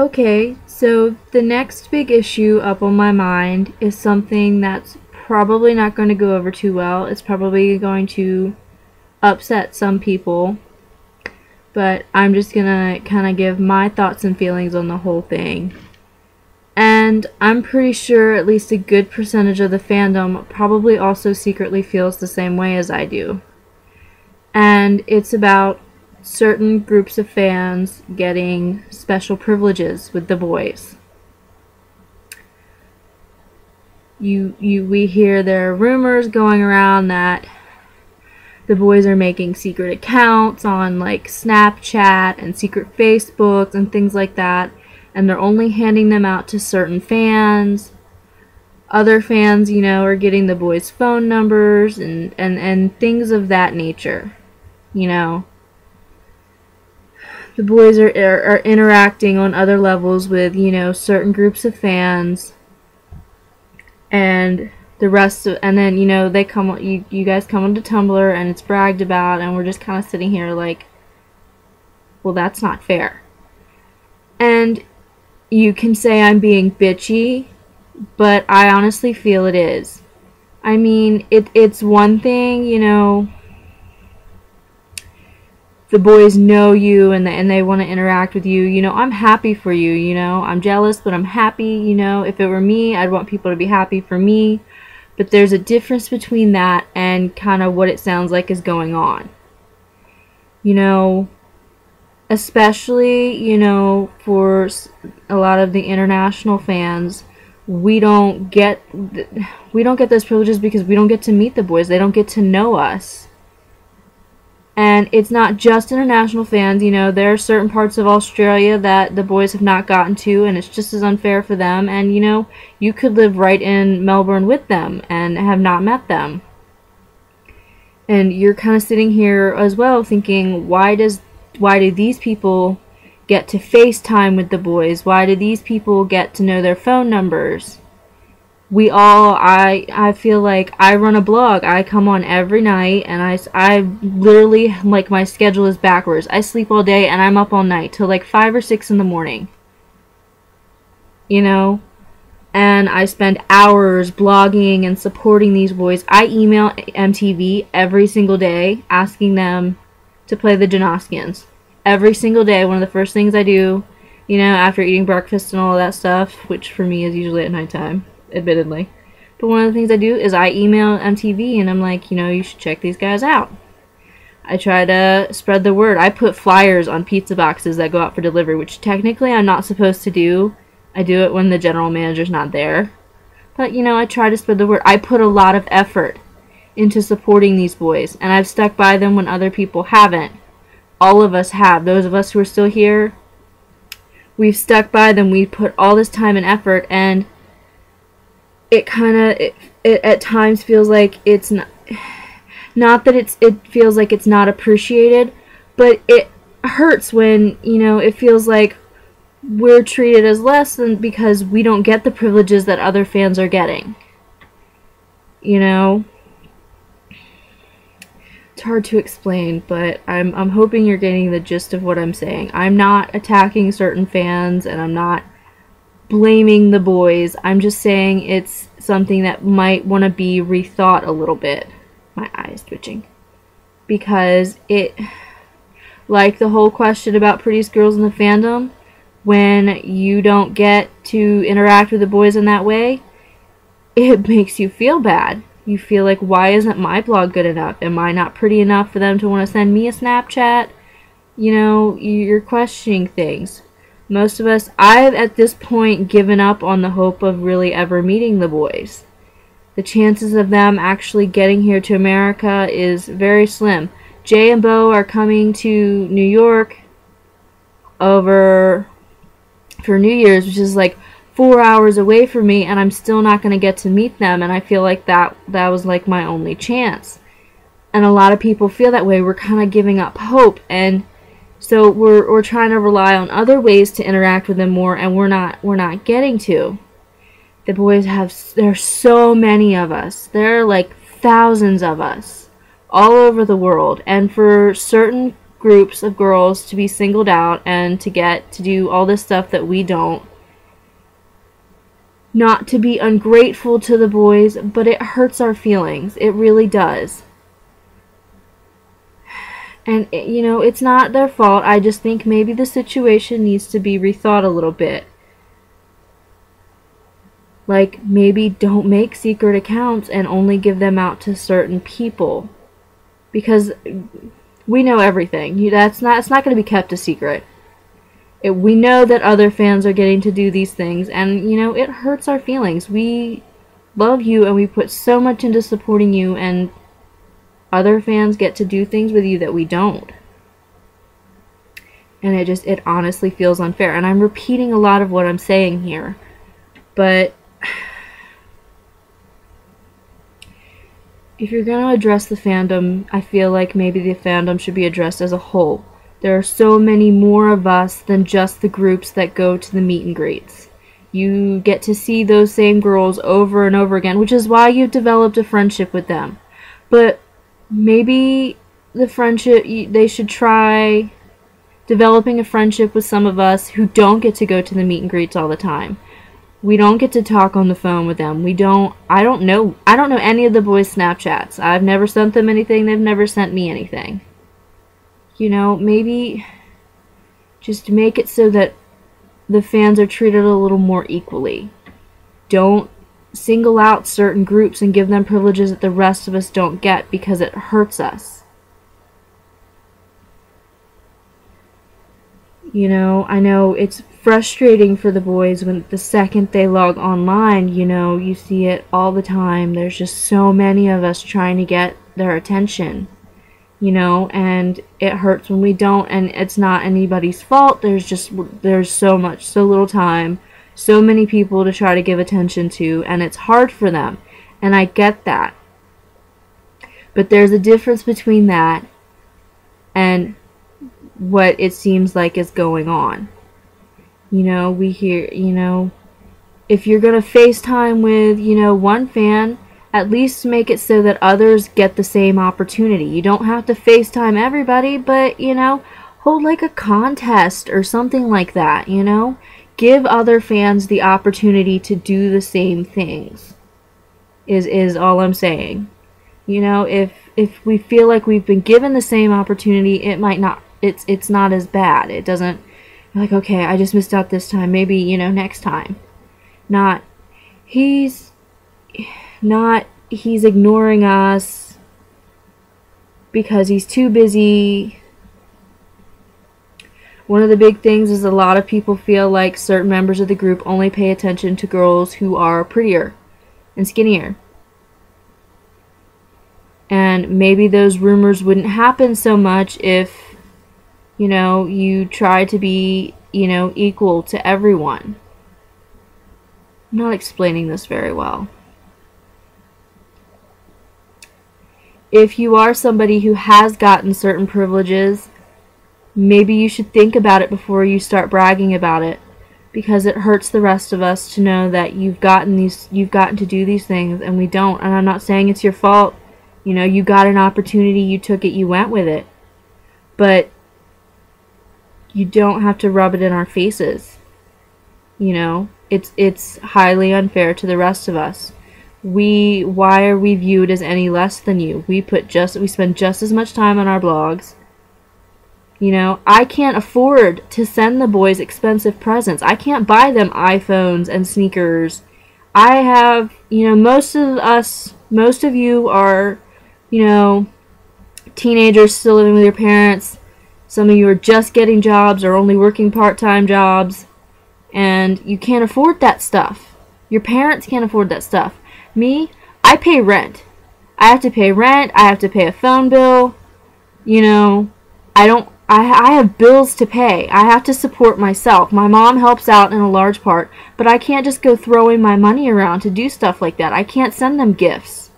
Okay, so the next big issue up on my mind is something that's probably not going to go over too well. It's probably going to upset some people, but I'm just gonna kind of give my thoughts and feelings on the whole thing. And I'm pretty sure at least a good percentage of the fandom probably also secretly feels the same way as I do. And it's about certain groups of fans getting special privileges with the boys. We hear there are rumors going around that the boys are making secret accounts on like Snapchat and secret Facebooks and things like that, and they're only handing them out to certain fans. Other fans, are getting the boys' phone numbers and things of that nature. The boys are interacting on other levels with, certain groups of fans, and the rest of, and then, they come, you guys come onto Tumblr and it's bragged about, and we're just kind of sitting here like, well, that's not fair. And you can say I'm being bitchy, but I honestly feel it is. I mean, it's one thing, the boys know you and they want to interact with you. I'm happy for you, I'm jealous, but I'm happy. If it were me, I'd want people to be happy for me. But there's a difference between that and kind of what it sounds like is going on. Especially, for a lot of the international fans, we don't get those privileges because we don't get to meet the boys. They don't get to know us. And it's not just international fans, there are certain parts of Australia that the boys have not gotten to, and it's just as unfair for them. And, you could live right in Melbourne with them and have not met them. And you're kind of sitting here as well thinking, why do these people get to FaceTime with the boys? Why do these people get to know their phone numbers? I feel like I run a blog. I come on every night, and I literally, like, my schedule is backwards. I sleep all day, and I'm up all night till like 5 or 6 in the morning. And I spend hours blogging and supporting these boys. I email MTV every single day asking them to play the Janoskians. Every single day, one of the first things I do, after eating breakfast and all that stuff, which for me is usually at nighttime, admittedly. But one of the things I do is I email MTV and I'm like, you should check these guys out. I try to spread the word. I put flyers on pizza boxes that go out for delivery, which technically I'm not supposed to do. I do it when the general manager's not there. But, I try to spread the word. I put a lot of effort into supporting these boys, and I've stuck by them when other people haven't. All of us have. Those of us who are still here, we've stuck by them. We put all this time and effort, and it kind of, it at times feels like it's not that it feels like it's not appreciated, but it hurts when, it feels like we're treated as less than because we don't get the privileges that other fans are getting. It's hard to explain, but I'm hoping you're getting the gist of what I'm saying. I'm not attacking certain fans, and I'm not blaming the boys. I'm just saying it's something that might want to be rethought a little bit. My eye is twitching. Because like the whole question about prettiest girls in the fandom, when you don't get to interact with the boys in that way, it makes you feel bad. You feel like, why isn't my blog good enough? Am I not pretty enough for them to want to send me a Snapchat? You're questioning things. Most of us, I've at this point given up on the hope of really ever meeting the boys. The chances of them actually getting here to America is very slim. Jay and Bo are coming to New York for New Year's, which is like 4 hours away from me, and I'm still not going to get to meet them, and I feel like that was like my only chance. And a lot of people feel that way. We're kind of giving up hope, and so we're trying to rely on other ways to interact with them more, and we're not getting to. The boys there's so many of us. There are like thousands of us all over the world, and for certain groups of girls to be singled out and to get to do all this stuff that we don't. Not to be ungrateful to the boys, but it hurts our feelings. It really does. And, you know, it's not their fault. I just think maybe the situation needs to be rethought a little bit. Like, maybe don't make secret accounts and only give them out to certain people. Because we know everything. It's not going to be kept a secret. We know that other fans are getting to do these things, and, you know, it hurts our feelings. We love you, and we put so much into supporting you, and other fans get to do things with you that we don't. And it honestly feels unfair. And I'm repeating a lot of what I'm saying here. But if you're going to address the fandom, I feel like maybe the fandom should be addressed as a whole. There are so many more of us than just the groups that go to the meet and greets. You get to see those same girls over and over again, which is why you've developed a friendship with them. But maybe the friendship, they should try developing a friendship with some of us who don't get to go to the meet and greets all the time. We don't get to talk on the phone with them. I don't know any of the boys' Snapchats. I've never sent them anything. They've never sent me anything. You know, maybe just make it so that the fans are treated a little more equally. Don't single out certain groups and give them privileges that the rest of us don't get, because it hurts us. You know, I know it's frustrating for the boys when the second they log online, you know, you see it all the time. There's just so many of us trying to get their attention, you know, and it hurts when we don't, and it's not anybody's fault. There's so little time, so many people to try to give attention to, and it's hard for them, and I get that. But there's a difference between that and what it seems like is going on. You know, we hear, you know, if you're going to FaceTime with, you know, one fan, at least make it so that others get the same opportunity. You don't have to FaceTime everybody, but, you know, hold like a contest or something like that, you know? Give other fans the opportunity to do the same things, is all I'm saying. You know, if we feel like we've been given the same opportunity, it might not, it's not as bad. It doesn't, like, okay, I just missed out this time, maybe, you know, next time. He's ignoring us because he's too busy. One of the big things is a lot of people feel like certain members of the group only pay attention to girls who are prettier and skinnier. And maybe those rumors wouldn't happen so much if, you know, you try to be, you know, equal to everyone. I'm not explaining this very well. If you are somebody who has gotten certain privileges, maybe you should think about it before you start bragging about it, because it hurts the rest of us to know that you've gotten to do these things and we don't. And I'm not saying it's your fault. You know, you got an opportunity, you took it, you went with it. But you don't have to rub it in our faces. You know, it's highly unfair to the rest of us. Why are we viewed as any less than you? We spend just as much time on our blogs. You know, I can't afford to send the boys expensive presents. I can't buy them iPhones and sneakers. I have, you know, most of you are, you know, teenagers still living with your parents. Some of you are just getting jobs or only working part-time jobs, and you can't afford that stuff. Your parents can't afford that stuff. Me, I pay rent. I have to pay rent. I have to pay a phone bill. You know, I have bills to pay. I have to support myself. My mom helps out in a large part, but I can't just go throwing my money around to do stuff like that. I can't send them gifts.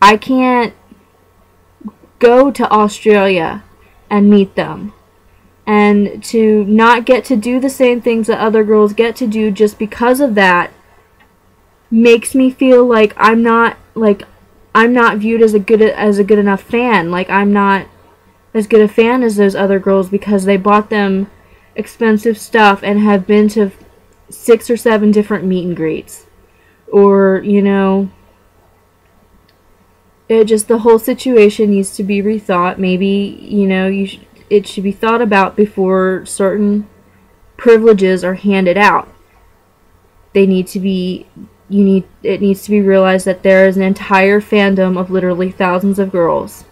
I can't go to Australia and meet them. And to not get to do the same things that other girls get to do just because of that makes me feel like I'm not viewed as a good enough fan. Like I'm not as good a fan as those other girls because they bought them expensive stuff and have been to 6 or 7 different meet and greets. Or, you know, it just, the whole situation needs to be rethought. Maybe, you know, it should be thought about before certain privileges are handed out. They need to be, it needs to be realized that there is an entire fandom of literally thousands of girls.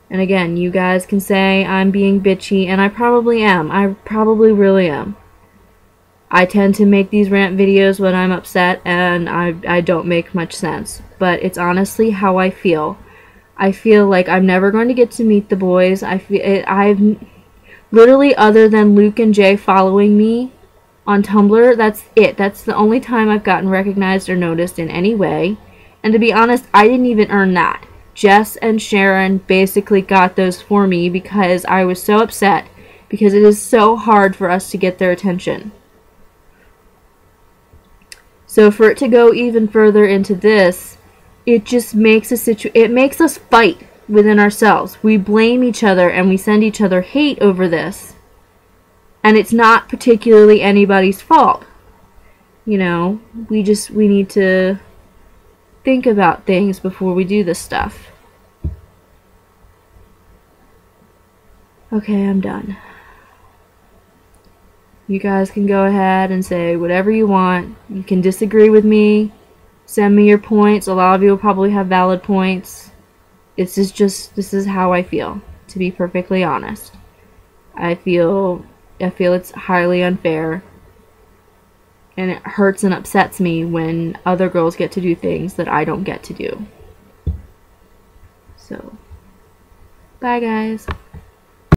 And again, you guys can say I'm being bitchy, and I probably am. I probably really am. I tend to make these rant videos when I'm upset, and I don't make much sense. But it's honestly how I feel. I feel like I'm never going to get to meet the boys. I've literally, other than Luke and Jay following me on Tumblr, that's it. That's the only time I've gotten recognized or noticed in any way. And to be honest, I didn't even earn that. Jess and Sharon basically got those for me because I was so upset, because it is so hard for us to get their attention. So for it to go even further into this, it just makes it makes us fight within ourselves. We blame each other and we send each other hate over this. And it's not particularly anybody's fault. You know, we need to think about things before we do this stuff. Okay, I'm done. You guys can go ahead and say whatever you want. You can disagree with me. Send me your points. A lot of you will probably have valid points. This is how I feel, to be perfectly honest. I feel it's highly unfair. And it hurts and upsets me when other girls get to do things that I don't get to do. So, bye guys.